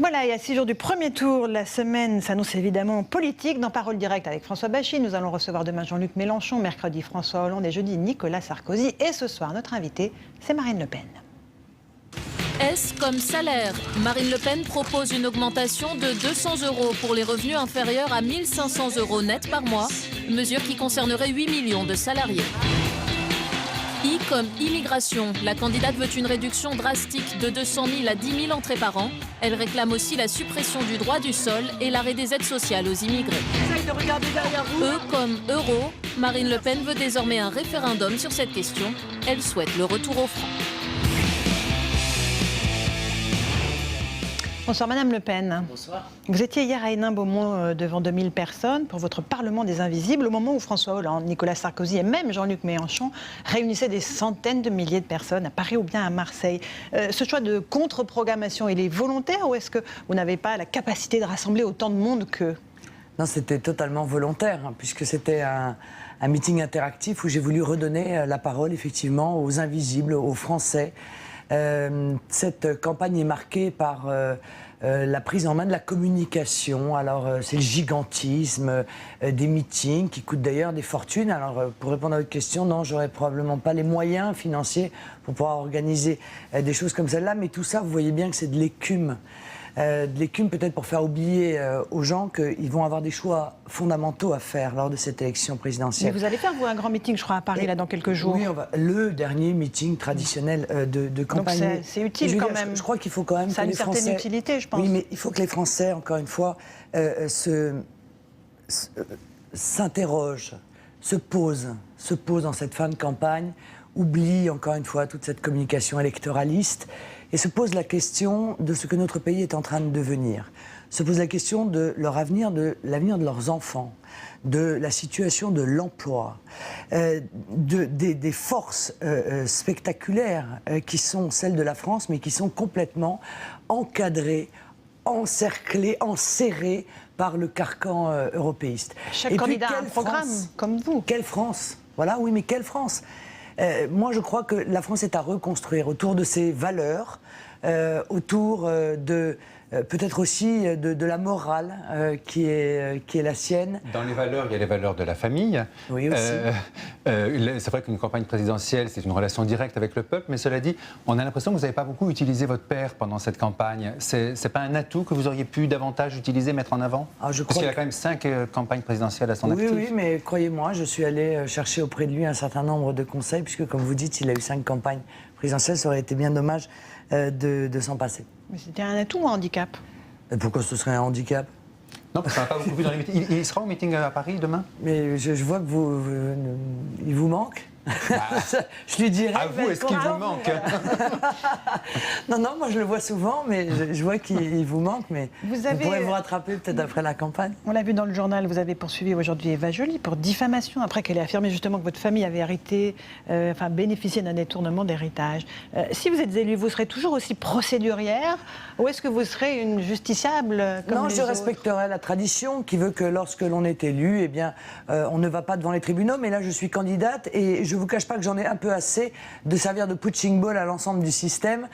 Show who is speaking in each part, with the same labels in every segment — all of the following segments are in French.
Speaker 1: Voilà, et à 6 jours du premier tour, la semaine s'annonce évidemment politique. Dans Parole Directe avec François Bachy, nous allons recevoir demain Jean-Luc Mélenchon, mercredi François Hollande et jeudi Nicolas Sarkozy. Et ce soir, notre invité, c'est Marine Le Pen.
Speaker 2: S comme salaire. Marine Le Pen propose une augmentation de 200 € pour les revenus inférieurs à 1 500 € net par mois, mesure qui concernerait 8 millions de salariés. I comme immigration. La candidate veut une réduction drastique de 200 000 à 10 000 entrées par an. Elle réclame aussi la suppression du droit du sol et l'arrêt des aides sociales aux immigrés. E comme euro. Marine Le Pen veut désormais un référendum sur cette question. Elle souhaite le retour au franc.
Speaker 1: Bonsoir Madame Le Pen.
Speaker 3: Bonsoir.
Speaker 1: Vous étiez hier à Hénin-Beaumont devant 2000 personnes pour votre Parlement des Invisibles, au moment où François Hollande, Nicolas Sarkozy et même Jean-Luc Mélenchon réunissaient des centaines de milliers de personnes à Paris ou bien à Marseille. Ce choix de contre-programmation, il est volontaire ou est-ce que vous n'avez pas la capacité de rassembler autant de monde qu'eux?
Speaker 3: Non, c'était totalement volontaire, puisque c'était un meeting interactif où j'ai voulu redonner la parole effectivement aux invisibles, aux Français. Cette campagne est marquée par la prise en main de la communication. Alors, c'est le gigantisme des meetings qui coûtent d'ailleurs des fortunes. Alors, pour répondre à votre question, non, j'aurais probablement pas les moyens financiers pour pouvoir organiser des choses comme celle-là. Mais tout ça, vous voyez bien que c'est de l'écume. De l'écume peut-être pour faire oublier aux gens qu'ils vont avoir des choix fondamentaux à faire lors de cette élection présidentielle.
Speaker 1: Mais vous allez faire, vous, un grand meeting, je crois, à Paris, là, dans quelques jours.
Speaker 3: Oui, le dernier meeting traditionnel de campagne.
Speaker 1: Donc c'est utile quand même.
Speaker 3: Je crois qu'il faut quand même
Speaker 1: ça
Speaker 3: que
Speaker 1: a
Speaker 3: les
Speaker 1: une certaine
Speaker 3: Français...
Speaker 1: utilité, je pense.
Speaker 3: Oui, mais il faut que les Français, encore une fois, s'interrogent, se posent dans cette fin de campagne, oublient encore une fois toute cette communication électoraliste et se posent la question de ce que notre pays est en train de devenir. Se posent la question de leur avenir, de l'avenir de leurs enfants, de la situation de l'emploi, des forces spectaculaires qui sont celles de la France, mais qui sont complètement encadrées, encerclées, enserrées par le carcan européiste.
Speaker 1: Chaque candidat a un programme, comme vous.
Speaker 3: Quelle France? Voilà, oui, mais quelle France? Moi, je crois que la France est à reconstruire autour de ses valeurs, autour de... peut-être aussi de la morale qui est la sienne.
Speaker 4: Dans les valeurs, il y a les valeurs de la famille.
Speaker 3: Oui, aussi.
Speaker 4: C'est vrai qu'une campagne présidentielle, c'est une relation directe avec le peuple, mais cela dit, on a l'impression que vous n'avez pas beaucoup utilisé votre père pendant cette campagne. C'est pas un atout que vous auriez pu davantage utiliser, mettre en avant? Parce qu'il y a quand même 5 campagnes présidentielles à son actif.
Speaker 3: Oui, mais croyez-moi, je suis allé chercher auprès de lui un certain nombre de conseils, puisque comme vous dites, il a eu 5 campagnes présidentielles, ça aurait été bien dommage de s'en passer.
Speaker 1: Mais c'était un atout ou un handicap?
Speaker 3: Et pourquoi ce serait un handicap?
Speaker 4: Non, parce qu'on n'a pas beaucoup vu dans les meetings. Il sera au meeting à Paris demain?
Speaker 3: Mais je vois que il vous manque. Je lui dirais.
Speaker 4: À vous, est-ce qu'il vous manque?
Speaker 3: Non, moi je le vois souvent, mais je vois qu'il vous manque, mais vous pourrez vous rattraper peut-être après la campagne.
Speaker 1: On l'a vu dans le journal, vous avez poursuivi aujourd'hui Eva Joly pour diffamation, après qu'elle ait affirmé justement que votre famille avait bénéficié d'un détournement d'héritage. Si vous êtes élu, vous serez toujours aussi procédurière ou est-ce que vous serez une justiciable comme
Speaker 3: Non,
Speaker 1: les
Speaker 3: je
Speaker 1: autres?
Speaker 3: respecterai la tradition qui veut que lorsque l'on est élu, eh bien, on ne va pas devant les tribunaux, mais là je suis candidate et je ne vous cache pas que j'en ai un peu assez de servir de punching ball à l'ensemble du système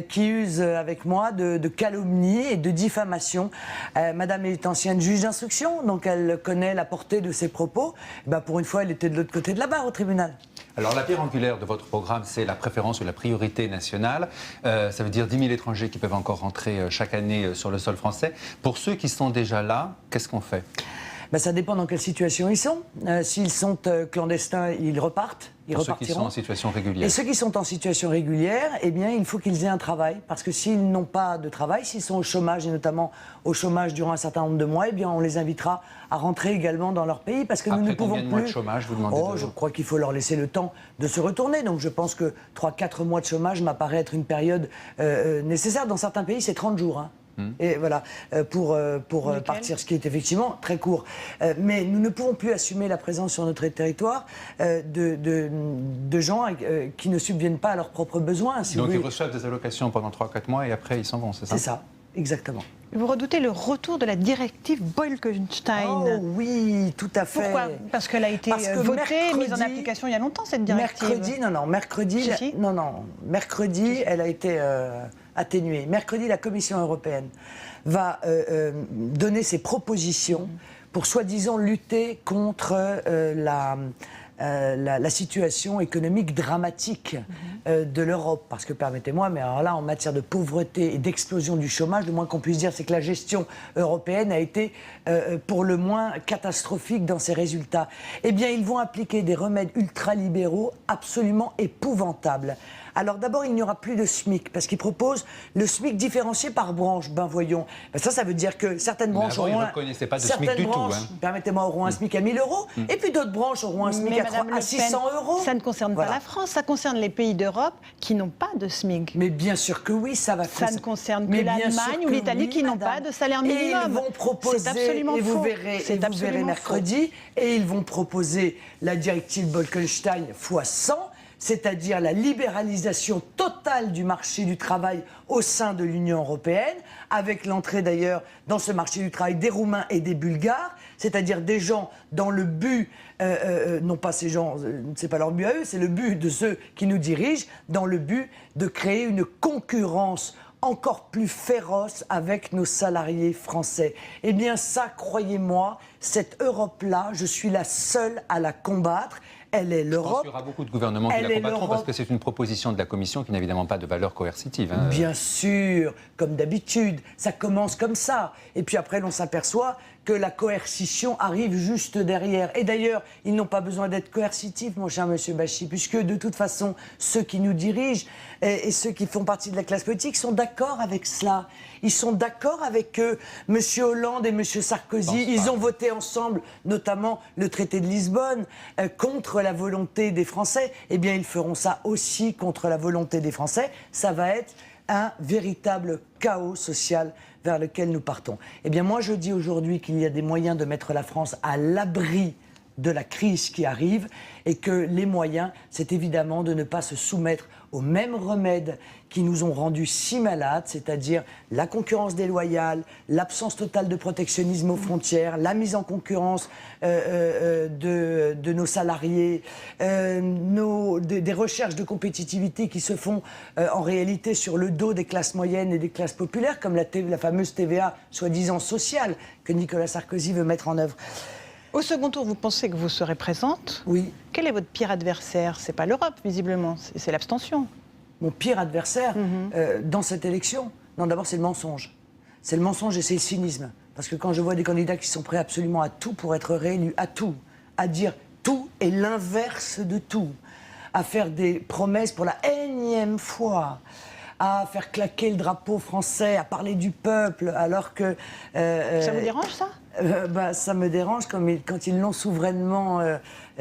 Speaker 3: qui use avec moi de calomnie et de diffamation. Madame est ancienne juge d'instruction, donc elle connaît la portée de ses propos. Et ben, pour une fois, elle était de l'autre côté de la barre au tribunal.
Speaker 4: Alors la pierre angulaire de votre programme, c'est la préférence ou la priorité nationale. Ça veut dire 10 000 étrangers qui peuvent encore rentrer chaque année sur le sol français. Pour ceux qui sont déjà là, qu'est-ce qu'on fait?
Speaker 3: Ben, ça dépend dans quelle situation ils sont. S'ils sont clandestins, ils repartent.
Speaker 4: Pour ceux qui sont en situation régulière.
Speaker 3: Et ceux qui sont en situation régulière, eh bien, il faut qu'ils aient un travail. Parce que s'ils n'ont pas de travail, s'ils sont au chômage, et notamment au chômage durant un certain nombre de mois, eh bien, on les invitera à rentrer également dans leur pays. Parce que nous ne pouvons plus...
Speaker 4: Combien de mois de chômage, vous demandez?
Speaker 3: Je crois qu'il faut leur laisser le temps de se retourner. Donc je pense que 3-4 mois de chômage m'apparaît être une période nécessaire. Dans certains pays, c'est 30 jours. Et voilà, pour partir, ce qui est effectivement très court. Mais nous ne pouvons plus assumer la présence sur notre territoire de gens qui ne subviennent pas à leurs propres besoins.
Speaker 4: Donc ils reçoivent des allocations pendant 3-4 mois et après ils s'en vont, c'est ça?
Speaker 3: C'est ça, exactement.
Speaker 1: Vous redoutez le retour de la directive Bolkestein?
Speaker 3: Oh oui, tout à fait.
Speaker 1: Pourquoi? Parce qu'elle a été votée, mise en application il y a longtemps, cette directive.
Speaker 3: Mercredi, elle a été atténuer. Mercredi, la Commission européenne va donner ses propositions pour soi-disant lutter contre la situation économique dramatique de l'Europe. Parce que, permettez-moi, mais alors là, en matière de pauvreté et d'explosion du chômage, le moins qu'on puisse dire, c'est que la gestion européenne a été pour le moins catastrophique dans ses résultats. Eh bien, ils vont appliquer des remèdes ultralibéraux absolument épouvantables. Alors d'abord, il n'y aura plus de SMIC, parce qu'ils proposent le SMIC différencié par branche. Ben voyons, ben ça veut dire que certaines branches
Speaker 4: auront...
Speaker 3: Ils
Speaker 4: ne reconnaissaient pas de SMIC du tout. Hein.
Speaker 3: Permettez-moi, auront un SMIC à 1 000 euros, et puis d'autres branches auront un SMIC à 600 euros.
Speaker 1: Ça ne concerne pas la France, ça concerne les pays d'Europe qui n'ont pas de SMIC.
Speaker 3: Mais bien sûr que oui, ça va concerner.
Speaker 1: Ça ne concerne que l'Allemagne ou l'Italie qui n'ont pas de salaire minimum.
Speaker 3: Et ils vont proposer,
Speaker 1: c'est absolument
Speaker 3: et vous
Speaker 1: faux.
Speaker 3: verrez mercredi, et ils vont proposer la directive Bolkestein x100, c'est-à-dire la libéralisation totale du marché du travail au sein de l'Union européenne, avec l'entrée d'ailleurs dans ce marché du travail des Roumains et des Bulgares, c'est-à-dire des gens dans le but, non pas ces gens, c'est pas leur but à eux, c'est le but de ceux qui nous dirigent, dans le but de créer une concurrence encore plus féroce avec nos salariés français. Eh bien ça, croyez-moi, cette Europe-là, je suis la seule à la combattre. Elle est l'Europe.
Speaker 4: Je pense qu'il y aura beaucoup de gouvernements qui la combattront parce que c'est une proposition de la Commission qui n'a évidemment pas de valeur coercitive. Hein.
Speaker 3: Bien sûr, comme d'habitude, ça commence comme ça. Et puis après, l'on s'aperçoit que la coercition arrive juste derrière. Et d'ailleurs, ils n'ont pas besoin d'être coercitifs, mon cher monsieur Bachy, puisque de toute façon, ceux qui nous dirigent et ceux qui font partie de la classe politique sont d'accord avec cela. Ils sont d'accord avec eux. Monsieur Hollande et monsieur Sarkozy, ils ont voté ensemble, notamment le traité de Lisbonne, contre la volonté des Français. Eh bien, ils feront ça aussi contre la volonté des Français. Ça va être un véritable chaos social vers lequel nous partons. Eh bien, moi, je dis aujourd'hui qu'il y a des moyens de mettre la France à l'abri de la crise qui arrive et que les moyens, c'est évidemment de ne pas se soumettre aux mêmes remèdes qui nous ont rendus si malades, c'est-à-dire la concurrence déloyale, l'absence totale de protectionnisme aux frontières, la mise en concurrence de nos salariés, des recherches de compétitivité qui se font en réalité sur le dos des classes moyennes et des classes populaires, comme la fameuse TVA soi-disant sociale que Nicolas Sarkozy veut mettre en œuvre.
Speaker 1: Au second tour, vous pensez que vous serez présente?
Speaker 3: Oui.
Speaker 1: Quel est votre pire adversaire? C'est pas l'Europe, visiblement, c'est l'abstention.
Speaker 3: Mon pire adversaire dans cette élection? Non, d'abord, c'est le mensonge. C'est le mensonge et c'est le cynisme. Parce que quand je vois des candidats qui sont prêts absolument à tout pour être réélus, à tout, à dire tout et l'inverse de tout, à faire des promesses pour la énième fois, à faire claquer le drapeau français, à parler du peuple, alors que...
Speaker 1: ça vous dérange, ça?
Speaker 3: Ça me dérange quand ils l'ont souverainement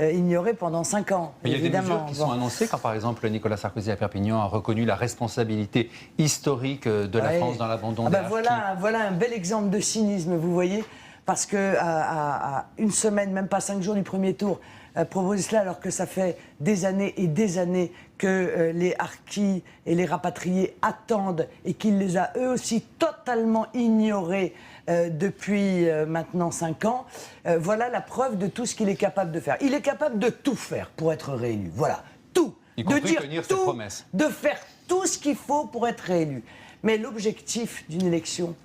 Speaker 3: ignoré pendant 5 ans.
Speaker 4: Mais il y a des mesures qui sont annoncées quand, par exemple, Nicolas Sarkozy à Perpignan a reconnu la responsabilité historique de la France dans l'abandon des harkis.
Speaker 3: Voilà un bel exemple de cynisme, vous voyez, parce que à une semaine, même pas 5 jours du premier tour, proposer cela alors que ça fait des années et des années que les harkis et les rapatriés attendent et qu'il les a eux aussi totalement ignorés depuis maintenant 5 ans, voilà la preuve de tout ce qu'il est capable de faire. Il est capable de tout faire pour être réélu. Voilà, tout.
Speaker 4: Y
Speaker 3: de
Speaker 4: compris
Speaker 3: dire
Speaker 4: tenir
Speaker 3: tout,
Speaker 4: ses promesses.
Speaker 3: de faire tout ce qu'il faut pour être réélu. Mais l'objectif d'une élection,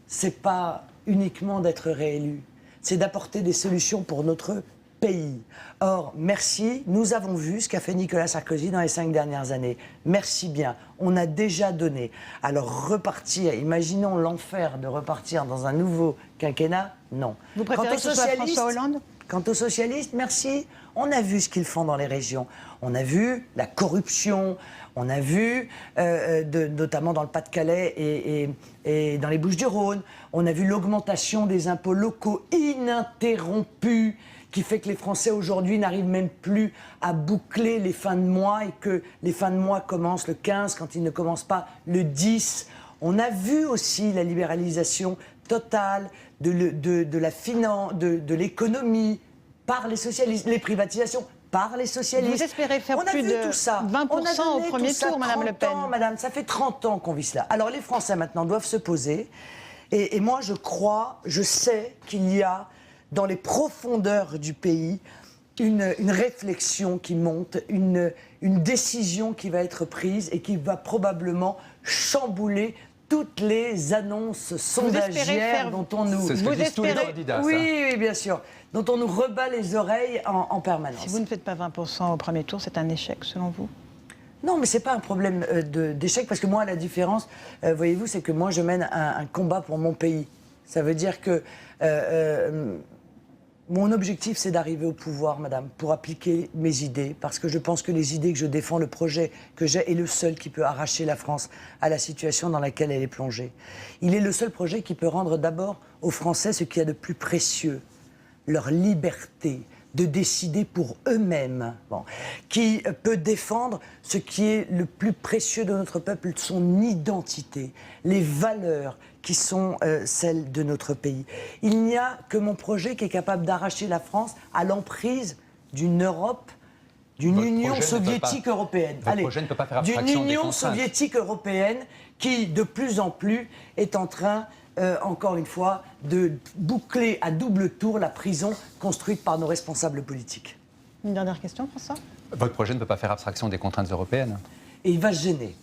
Speaker 3: c'est pas uniquement d'être réélu, c'est d'apporter des solutions pour notre pays. Or, merci, nous avons vu ce qu'a fait Nicolas Sarkozy dans les 5 dernières années. Merci bien, on a déjà donné. Alors repartir, imaginons l'enfer de repartir dans un nouveau quinquennat, non.
Speaker 1: Vous préférez que ce soit François Hollande ?
Speaker 3: Quant aux socialistes, merci, on a vu ce qu'ils font dans les régions. On a vu la corruption, on a vu, notamment dans le Pas-de-Calais et dans les Bouches-du-Rhône, on a vu l'augmentation des impôts locaux ininterrompue, qui fait que les Français aujourd'hui n'arrivent même plus à boucler les fins de mois et que les fins de mois commencent le 15 quand ils ne commencent pas le 10. On a vu aussi la libéralisation totale de la finance, de l'économie par les socialistes, les privatisations par les socialistes.
Speaker 1: Vous espérez faire plus de 20% au premier tour, Madame Le Pen.
Speaker 3: Madame, ça fait 30 ans qu'on vit cela. Alors les Français maintenant doivent se poser et moi je sais qu'il y a dans les profondeurs du pays une réflexion qui monte, une décision qui va être prise et qui va probablement chambouler toutes les annonces sondagières dont on nous...
Speaker 4: C'est ce que disent tous les candidats,
Speaker 3: oui, bien sûr. Dont on nous rebat les oreilles en permanence.
Speaker 1: Si vous ne faites pas 20% au premier tour, c'est un échec selon vous?
Speaker 3: Non, mais c'est pas un problème d'échec, parce que moi, la différence, voyez-vous, c'est que moi, je mène un combat pour mon pays. Ça veut dire que mon objectif, c'est d'arriver au pouvoir, madame, pour appliquer mes idées, parce que je pense que les idées que je défends, le projet que j'ai, est le seul qui peut arracher la France à la situation dans laquelle elle est plongée. Il est le seul projet qui peut rendre d'abord aux Français ce qu'il y a de plus précieux, leur liberté de décider pour eux-mêmes, qui peut défendre ce qui est le plus précieux de notre peuple, son identité, les valeurs qui sont celles de notre pays. Il n'y a que mon projet qui est capable d'arracher la France à l'emprise d'une Europe, d'une Union soviétique européenne.
Speaker 4: Votre projet ne peut pas faire abstraction
Speaker 3: d'une
Speaker 4: des
Speaker 3: Union
Speaker 4: contraintes.
Speaker 3: soviétique européenne qui, de plus en plus, est en train encore une fois, de boucler à double tour la prison construite par nos responsables politiques.
Speaker 1: Une dernière question, François?
Speaker 4: Votre projet ne peut pas faire abstraction des contraintes européennes.
Speaker 3: Et il va se gêner.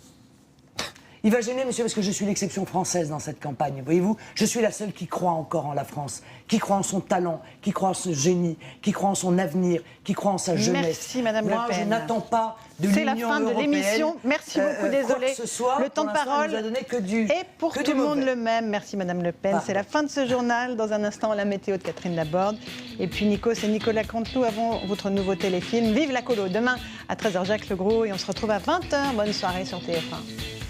Speaker 3: Il va gêner, monsieur, parce que je suis l'exception française dans cette campagne. Voyez-vous, je suis la seule qui croit encore en la France, qui croit en son talent, qui croit en ce génie, qui croit en son avenir, qui croit en sa jeunesse.
Speaker 1: Merci, Madame Le Pen.
Speaker 3: Moi, je n'attends pas de l'Union européenne.
Speaker 1: C'est la fin de l'émission. Merci beaucoup, désolé.
Speaker 3: Le temps de parole
Speaker 1: nous a donné que du et pour tout le monde le même. Merci, Madame Le Pen. C'est la fin de ce journal. Dans un instant, la météo de Catherine Laborde. Et puis, Nikos et Nicolas Canteloup avant votre nouveau téléfilm. Vive la colo. Demain, à 13h, Jacques Legros. Et on se retrouve à 20h. Bonne soirée sur TF1.